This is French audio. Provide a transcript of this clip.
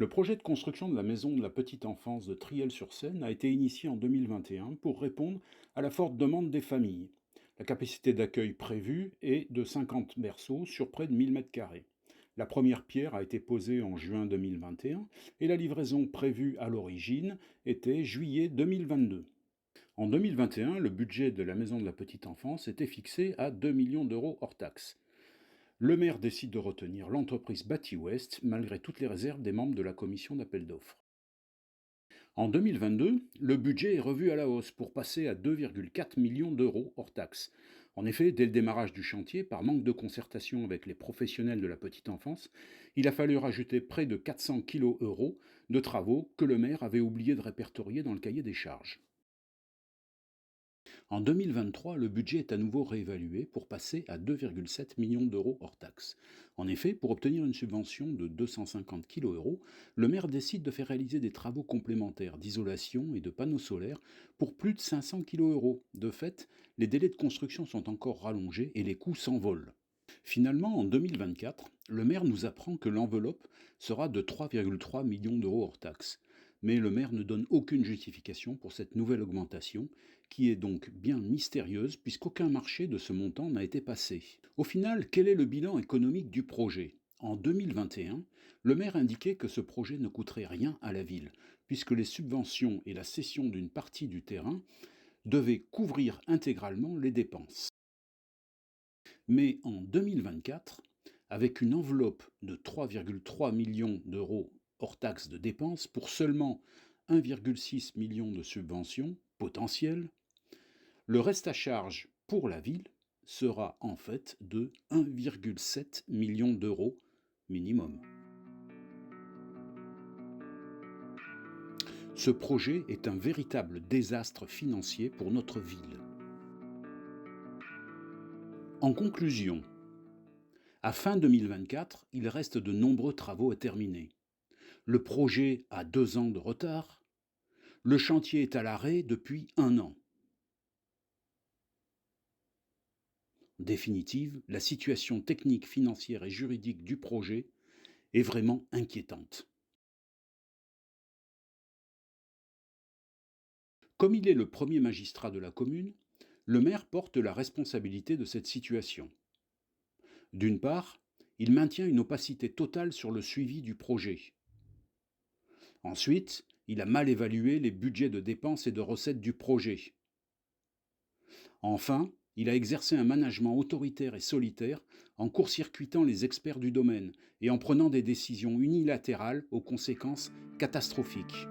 Le projet de construction de la maison de la petite enfance de Triel-sur-Seine a été initié en 2021 pour répondre à la forte demande des familles. La capacité d'accueil prévue est de 50 berceaux sur près de 1000 mètres carrés. La première pierre a été posée en juin 2021 et la livraison prévue à l'origine était juillet 2022. En 2021, le budget de la maison de la petite enfance était fixé à 2 millions d'euros hors taxes. Le maire décide de retenir l'entreprise Bati West malgré toutes les réserves des membres de la commission d'appel d'offres. En 2022, le budget est revu à la hausse pour passer à 2,4 millions d'euros hors taxes. En effet, dès le démarrage du chantier, par manque de concertation avec les professionnels de la petite enfance, il a fallu rajouter près de 400 kg € de travaux que le maire avait oublié de répertorier dans le cahier des charges. En 2023, le budget est à nouveau réévalué pour passer à 2,7 millions d'euros hors taxes. En effet, pour obtenir une subvention de 250 kg €, le maire décide de faire réaliser des travaux complémentaires d'isolation et de panneaux solaires pour plus de 500 kg €. De fait, les délais de construction sont encore rallongés et les coûts s'envolent. Finalement, en 2024, le maire nous apprend que l'enveloppe sera de 3,3 millions d'euros hors taxes. Mais le maire ne donne aucune justification pour cette nouvelle augmentation, qui est donc bien mystérieuse puisqu'aucun marché de ce montant n'a été passé. Au final, quel est le bilan économique du projet? En 2021, le maire indiquait que ce projet ne coûterait rien à la ville, puisque les subventions et la cession d'une partie du terrain devaient couvrir intégralement les dépenses. Mais en 2024, avec une enveloppe de 3,3 millions d'euros hors taxes de dépenses pour seulement 1,6 million de subventions potentielles, le reste à charge pour la ville sera en fait de 1,7 million d'euros minimum. Ce projet est un véritable désastre financier pour notre ville. En conclusion, à fin 2024, il reste de nombreux travaux à terminer. Le projet a 2 ans de retard. Le chantier est à l'arrêt depuis 1 an. En définitive, la situation technique, financière et juridique du projet est vraiment inquiétante. Comme il est le premier magistrat de la commune, le maire porte la responsabilité de cette situation. D'une part, il maintient une opacité totale sur le suivi du projet. Ensuite, il a mal évalué les budgets de dépenses et de recettes du projet. Enfin, il a exercé un management autoritaire et solitaire en court-circuitant les experts du domaine et en prenant des décisions unilatérales aux conséquences catastrophiques.